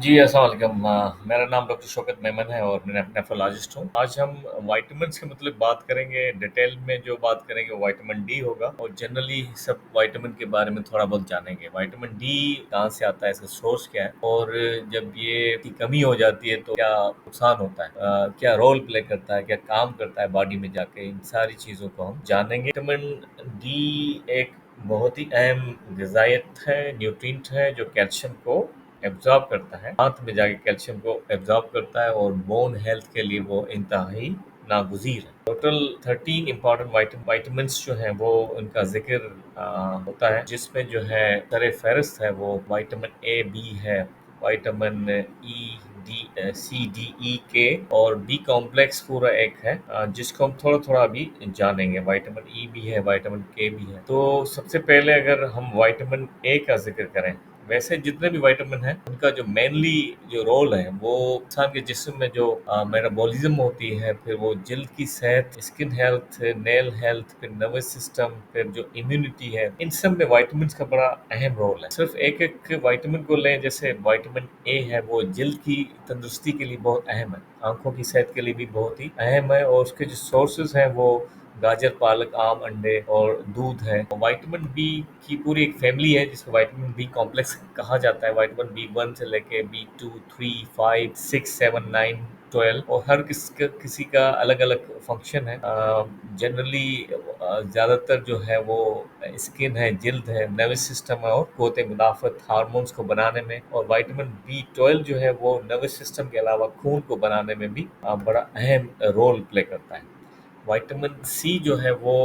जी, अस्सलाम वालेकुम। मेरा नाम डॉक्टर शौकत मेमन है और मैं नेफ्रोलॉजिस्ट हूँ। आज हम विटामिन्स के मतलब बात करेंगे, डिटेल में जो बात करेंगे वो विटामिन डी होगा और जनरली सब विटामिन के बारे में थोड़ा बहुत जानेंगे। विटामिन डी कहाँ से आता है, इसका सोर्स क्या है और जब ये की कमी हो जाती है तो क्या नुकसान होता है, क्या रोल प्ले करता है, क्या काम करता है बॉडी में जाके, इन सारी चीज़ों को हम जानेंगे। विटामिन डी एक बहुत ही अहम ग़िज़ायत है, न्यूट्रिएंट है जो कैल्शियम को एब्जॉर्ब करता है, दांत में जाके कैल्शियम को एब्जॉर्ब करता है और बोन हेल्थ के लिए वो इंतहाई नागुज़ीर है। टोटल 13 इंपॉर्टेंट वाइटामिन्स जो हैं वो उनका जिक्र होता है, जिसमें जो है सर फहरिस्त है वो विटामिन ए बी है, vitamin E D C D E के और बी कॉम्प्लेक्स पूरा एक है, जिसको हम थोड़ा थोड़ा अभी जानेंगे। विटामिन ई भी है, विटामिन के भी है। तो सबसे पहले अगर हम विटामिन ए का जिक्र करें, वैसे जितने भी विटामिन हैं उनका जो मेनली जो रोल है वो इंसान के जिस्म में जो मेटाबॉलिज्म होती है, फिर वो जल्द की सेहत, स्किन हेल्थ, नेल हेल्थ, फिर नर्वस सिस्टम, फिर जो इम्यूनिटी है, इन सब में विटामिन का बड़ा अहम रोल है। सिर्फ एक एक विटामिन को लें, जैसे विटामिन ए है वो जल्द की तंदुरुस्ती के लिए बहुत अहम है, आंखों की सेहत के लिए भी बहुत ही अहम है और उसके जो सोर्सेज हैं वो गाजर, पालक, आम, अंडे और दूध है। विटामिन बी की पूरी एक फैमिली है जिसको विटामिन बी कॉम्प्लेक्स कहा जाता है। विटामिन बी वन से लेके B two, three, five, six, seven, nine, 12 और हर किसी का अलग अलग फंक्शन है। जनरली ज़्यादातर जो है वो स्किन है, जल्द है, नर्वस सिस्टम है और क़ुव्वत मुदाफ़त, हार्मोन्स को बनाने में, और विटामिन बी 12 जो है वो नर्वस सिस्टम के अलावा खून को बनाने में भी बड़ा अहम रोल प्ले करता है। विटामिन सी जो है वो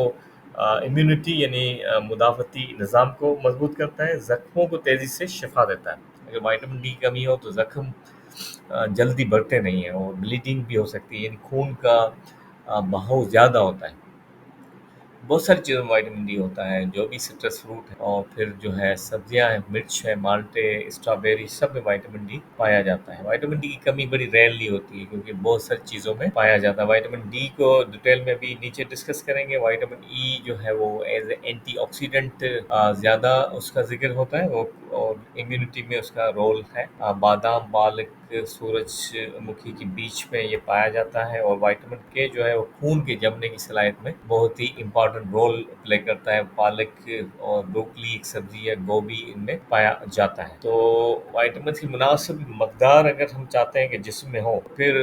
इम्यूनिटी यानी मुदाफ़ती निज़ाम को मजबूत करता है, ज़ख्मों को तेज़ी से शिफा देता है। अगर विटामिन डी की कमी हो तो ज़ख्म जल्दी बढ़ते नहीं हैं और ब्लीडिंग भी हो सकती है, यानी खून का बहाव ज़्यादा होता है। बहुत सारी चीज़ों में विटामिन डी होता है, जो भी सिट्रस फ्रूट है और फिर जो है सब्जियां हैं, मिर्च है, माल्टे, स्ट्रॉबेरी, सब में विटामिन डी पाया जाता है। विटामिन डी की कमी बड़ी रेयरली होती है क्योंकि बहुत सारी चीज़ों में पाया जाता है। विटामिन डी को डिटेल में भी नीचे डिस्कस करेंगे। विटामिन ई जो है वो एज ए एंटीऑक्सीडेंट ज़्यादा उसका जिक्र होता है और इम्यूनिटी में उसका रोल है। बादाम, पालक, सूरजमुखी के बीच में ये पाया जाता है और विटामिन के जो है वो खून के जमने की सलाहियत में बहुत ही इम्पोर्टेंट रोल प्ले करता है। पालक और ब्रोकली एक सब्जी है, गोभी, इनमें पाया जाता है। तो विटामिन की मुनासिब मकदार अगर हम चाहते हैं कि जिस्म में हो, फिर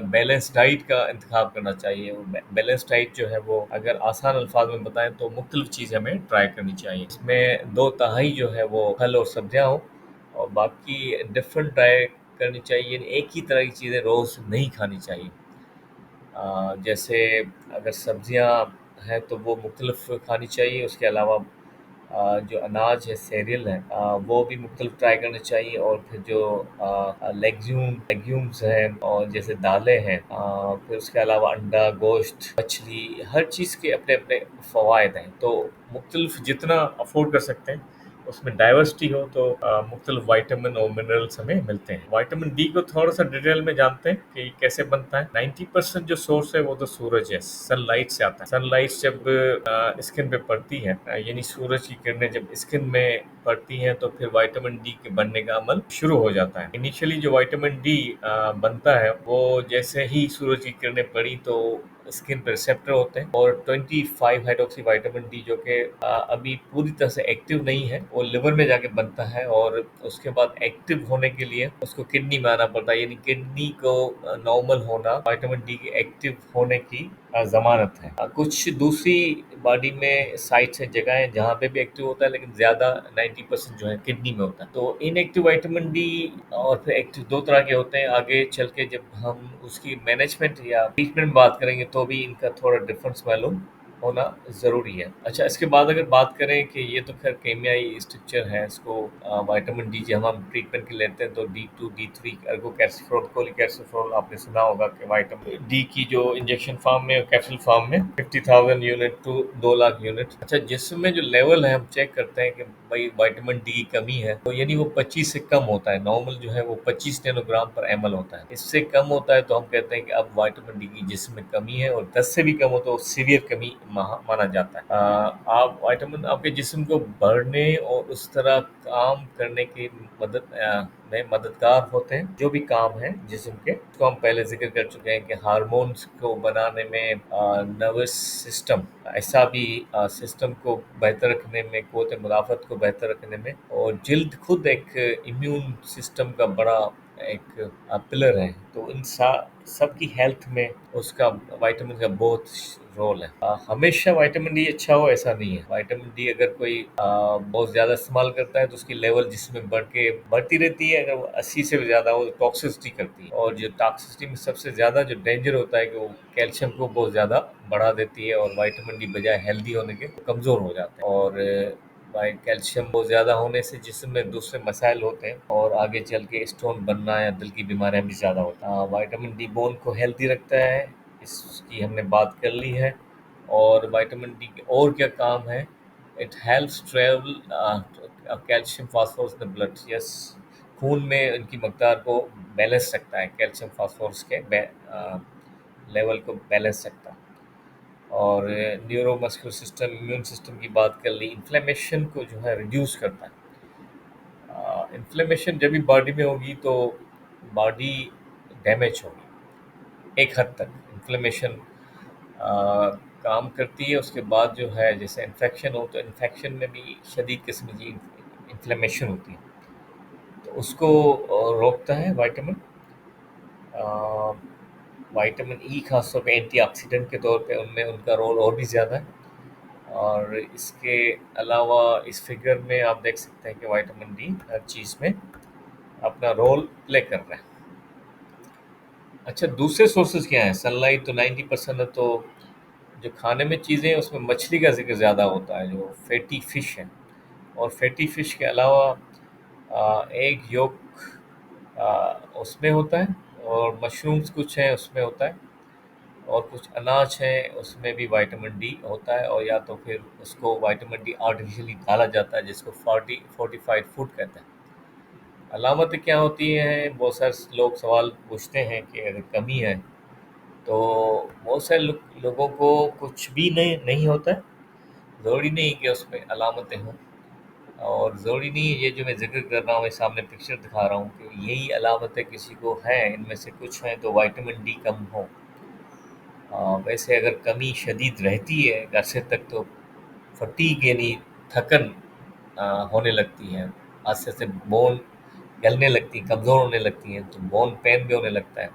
बैलेंस डाइट का इंतखाब करना चाहिए। बैलेंस डाइट जो है वो अगर आसान अल्फाज में बताएं तो मुख्तलिफ चीज़ें हमें ट्राई करनी चाहिए। इसमें दो तिहाई जो है वो फल और सब्जियां हो और बाकी डिफरेंट ट्राई करनी चाहिए, यानी एक ही तरह की चीज़ें रोज़ नहीं खानी चाहिए। जैसे अगर सब्जियां हैं तो वो मुख्तलिफ खानी चाहिए, उसके अलावा जो अनाज है, सीरियल है, वो भी मुख्तलिफ ट्राई करने चाहिए और फिर जो लेग्यूम्स हैं और जैसे दालें हैं, फिर उसके अलावा अंडा, गोश्त, मछली, हर चीज़ के अपने अपने फ़वाइद हैं। तो मुख्तलिफ जितना अफोर्ड कर सकते हैं उसमें डाइवर्सिटी हो तो मुख्तलिफ वाइटामिन और मिनरल्स हमें मिलते हैं। वाइटामिन डी को थोड़ा सा डिटेल में जानते हैं कि कैसे बनता है। 90% जो सोर्स है वो तो सूरज है, सनलाइट से आता है। सनलाइट जब स्किन पे पड़ती है, यानी सूरज की किरणें जब स्किन में पड़ती हैं तो फिर विटामिन डी के बनने का अमल शुरू हो जाता है। इनिशियली जो विटामिन डी बनता है वो जैसे ही सूरज की किरणें पड़ी तो स्किन पे रिसेप्टर होते हैं और 25 हाइड्रोक्सी विटामिन डी जो कि अभी पूरी तरह से एक्टिव नहीं है, वो लिवर में जाके बनता है और उसके बाद एक्टिव होने के लिए उसको किडनी में आना पड़ता है, यानी किडनी को नॉर्मल होना विटामिन डी के एक्टिव होने की ज़मानत है। कुछ दूसरी बॉडी में साइट्स हैं, जगह हैं जहाँ पे भी एक्टिव होता है, लेकिन ज़्यादा 90% जो है किडनी में होता है। तो इनएक्टिव विटामिन डी और फिर एक्टिव दो तरह के होते हैं। आगे चल के जब हम उसकी मैनेजमेंट या ट्रीटमेंट बात करेंगे तो भी इनका थोड़ा डिफरेंस मालूम होना ज़रूरी है। अच्छा, इसके बाद अगर बात करें कि ये तो खैर केमियाई स्ट्रक्चर है, इसको विटामिन डी जब हम ट्रीटमेंट के लेते हैं तो D2, D3 एर्गोकैल्सिफेरॉल, कोलिकैल्सिफेरॉल, आपने सुना होगा कि विटामिन डी की जो इंजेक्शन फॉर्म में, कैप्सूल फॉर्म में 50,000 यूनिट टू 2 लाख यूनिट। अच्छा, जिसमें जो लेवल है हम चेक करते हैं कि भाई विटामिन डी की कमी है तो यानी वो 25 से कम होता है। नॉर्मल जो है वो 25 नैनोग्राम पर ml होता है। इससे कम होता है तो हम कहते हैं कि अब विटामिन डी की जिस्म में कमी है और 10 से भी कम हो तो सीवियर कमी माना जाता है। आप विटामिन आपके जिस्म को बढ़ने और उस तरह काम करने की में मददगार होते हैं। जो भी काम है जिस्म के, तो हम पहले जिक्र कर चुके हैं कि हार्मोन्स को बनाने में, नर्वस सिस्टम, ऐसा भी सिस्टम को बेहतर रखने में, क़ुव्वत मुदाफ़त को बेहतर रखने में, और जिल्द खुद एक इम्यून सिस्टम का बड़ा एक पिलर है। तो इन सबकी हेल्थ में उसका विटामिन का बहुत रोल है। हमेशा विटामिन डी अच्छा हो ऐसा नहीं है। विटामिन डी अगर कोई बहुत ज़्यादा इस्तेमाल करता है तो उसकी लेवल जिसमें बढ़ती रहती है। अगर वो 80 से ज़्यादा हो तो टॉक्सिसिटी करती है, और जो टॉक्सिसिटी में सबसे ज़्यादा जो डेंजर होता है कि वो कैल्शियम को बहुत ज़्यादा बढ़ा देती है, और विटामिन डी बजाय हेल्दी होने के कमज़ोर हो जाते हैं। और भाई कैल्शियम बहुत ज़्यादा होने से जिस्म में दूसरे मसाइल होते हैं, और आगे चल के स्टोन बनना या दिल की बीमारियां भी ज़्यादा होती हैं। विटामिन डी बोन को हेल्दी रखता है, इसकी हमने बात कर ली है। और विटामिन डी के और क्या काम है? It helps travel calcium phosphorus in the blood. Yes, खून में इनकी मकदार को बैलेंस रखता है, कैल्शियम फास्फोरस के लेवल को बैलेंस रखता है। और न्यूरोमस्कुलर सिस्टम, इम्यून सिस्टम की बात कर ली, इन्फ्लेमेशन को जो है रिड्यूस करता है। इन्फ्लेमेशन जब भी बॉडी में होगी तो बॉडी डैमेज होगी एक हद तक। इन्फ्लेमेशन काम करती है, उसके बाद जो है जैसे इन्फेक्शन हो, तो इन्फेक्शन में भी शदीद किस्म की इन्फ्लेमेशन होती है, तो उसको रोकता है विटामिन। विटामिन ई खास तौर पे एंटीऑक्सीडेंट के तौर पे उनमें उनका रोल और भी ज़्यादा है। और इसके अलावा इस फिगर में आप देख सकते हैं कि विटामिन डी हर चीज़ में अपना रोल प्ले कर रहा है। अच्छा, दूसरे सोर्सेज क्या हैं? सनलाइट तो 90% है। तो जो खाने में चीज़ें हैं उसमें मछली का जिक्र ज़्यादा होता है, जो फैटी फ़िश है। और फैटी फ़िश के अलावा एग योक उसमें होता है, और मशरूम्स कुछ हैं उसमें होता है, और कुछ अनाज हैं उसमें भी विटामिन डी होता है। और या तो फिर उसको विटामिन डी आर्टिफिशियली डाला जाता है, जिसको फोर्टिफाइड फूड कहते हैं। अलामतें क्या होती हैं? बहुत सारे लोग सवाल पूछते हैं कि अगर कमी है तो बहुत सारे लोगों को कुछ भी नहीं होता है। ज़रूरी नहीं कि उसमें अलामतें हों, और ज़रूरी नहीं है ये जो मैं ज़िक्र कर रहा हूँ, मैं सामने पिक्चर दिखा रहा हूँ कि यही अलामतें किसी को हैं, इनमें से कुछ हैं तो विटामिन डी कम हो। वैसे अगर कमी शदीद रहती है एक अरसे तक तो फटीग यानी थकन होने लगती है, आस्ते आस्ते बोन गलने लगती, कमज़ोर होने लगती हैं, तो बोन पेन भी होने लगता है।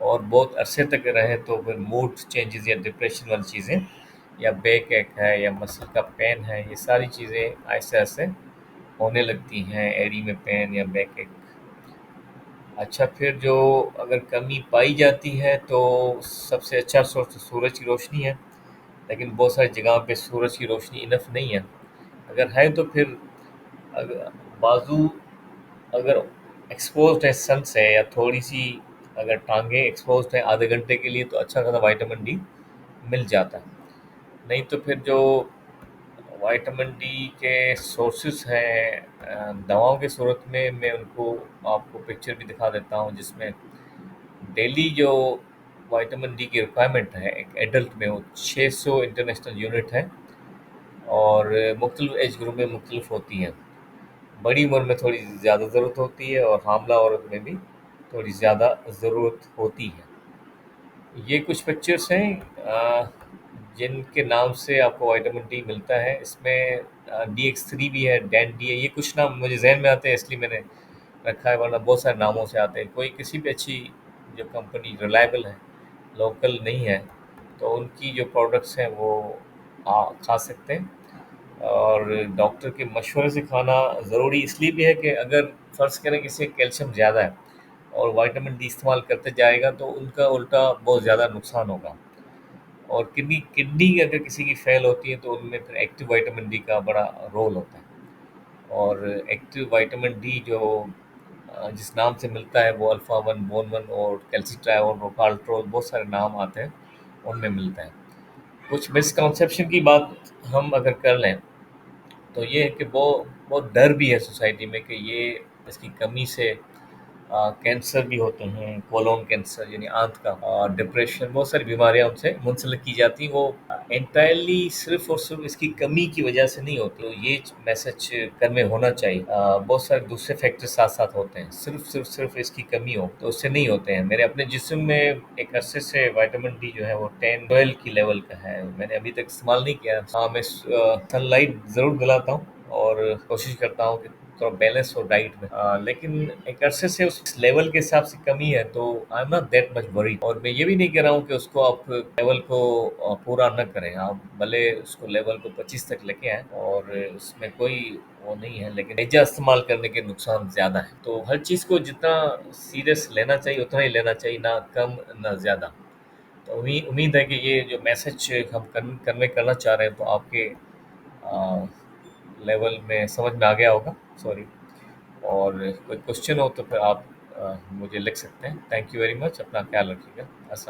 और बहुत अरसे तक रहे तो फिर मूड चेंजेस या डिप्रेशन वाली चीज़ें, या बैक एक है या मसल का पेन है, ये सारी चीज़ें आहिस्ते आहिस्ते होने लगती हैं, एड़ी में पेन या बैक एक। अच्छा, फिर जो अगर कमी पाई जाती है तो सबसे अच्छा सोर्स तो सूरज की रोशनी है, लेकिन बहुत सारी जगहों पे सूरज की रोशनी इनफ नहीं है। अगर है तो फिर अगर बाजू अगर एक्सपोज्ड है सन से, या थोड़ी सी अगर टांगे एक्सपोज्ड है आधे घंटे के लिए, तो अच्छा खासा विटामिन डी मिल जाता है। नहीं तो फिर जो विटामिन डी के सोर्सेस हैं दवाओं के सूरत में, मैं उनको आपको पिक्चर भी दिखा देता हूँ, जिसमें डेली जो विटामिन डी की रिक्वायरमेंट है एक एडल्ट में, वो 600 इंटरनेशनल यूनिट है, और मुख्तलिफ एज ग्रुप में मुख्तलिफ होती हैं। बड़ी उम्र में थोड़ी ज़्यादा ज़रूरत होती है, और हामला औरत में भी थोड़ी ज़्यादा ज़रूरत होती है। ये कुछ पिक्चर्स हैं जिनके नाम से आपको विटामिन डी मिलता है। इसमें DX3 भी है, डैन डी है। ये कुछ नाम मुझे जहन में आते हैं इसलिए मैंने रखा है, वरना बहुत सारे नामों से आते हैं। कोई किसी भी अच्छी जो कंपनी रिलायबल है, लोकल नहीं है, तो उनकी जो प्रोडक्ट्स हैं वो खा सकते हैं। और डॉक्टर के मशवरे से खाना ज़रूरी इसलिए भी है कि अगर फ़र्ज़ करें किसी का कैल्शियम ज़्यादा है और विटामिन डी इस्तेमाल करते जाएगा तो उनका उल्टा बहुत ज़्यादा नुकसान होगा। और किडनी किडनी अगर किसी की फेल होती है तो उनमें फिर एक्टिव विटामिन डी का बड़ा रोल होता है। और एक्टिव विटामिन डी जो जिस नाम से मिलता है वो अल्फ़ा वन, बोन वन और कैल्सिट्रायोल, रोकाल्ट्रोल, बहुत सारे नाम आते हैं, उनमें मिलता है। कुछ मिसकंसेप्शन की बात हम अगर कर लें तो ये है कि वो बहुत डर भी है सोसाइटी में कि ये इसकी कमी से कैंसर भी होते हैं, कोलोन कैंसर यानी आंत का, डिप्रेशन, बहुत सारी बीमारियां उनसे मुंसलिक की जाती हैं। वो एंटायरली सिर्फ और सिर्फ इसकी कमी की वजह से नहीं होती, तो ये मैसेज कन्वे होना चाहिए। बहुत सारे दूसरे फैक्टर साथ साथ होते हैं, सिर्फ इसकी कमी हो तो उससे नहीं होते हैं। मेरे अपने जिस्म में एक अरसे से विटामिन डी जो है वो 10-12 की लेवल का है। मैंने अभी तक इस्तेमाल नहीं किया। हाँ, मैं सनलाइट ज़रूर दिलाता हूँ और कोशिश करता हूँ कि थोड़ा बैलेंस हो डाइट में। लेकिन एक अरसे से उस लेवल के हिसाब से कमी है, तो I am not that much worried. और मैं ये भी नहीं कह रहा हूँ कि उसको आप लेवल को पूरा न करें। आप भले उसको लेवल को 25 तक लेके आएँ, और उसमें कोई वो नहीं है, लेकिन एजा इस्तेमाल करने के नुकसान ज़्यादा है। तो हर चीज़ को जितना सीरियस लेना चाहिए उतना ही लेना चाहिए, ना कम ना ज़्यादा। तो उम्मीद है कि ये जो मैसेज हम कन्वे करना चाह रहे हैं, तो आपके लेवल में समझ में आ गया होगा। सॉरी। और कोई क्वेश्चन हो तो फिर आप मुझे लिख सकते हैं। Thank you very much. अपना ख्याल रखिएगा।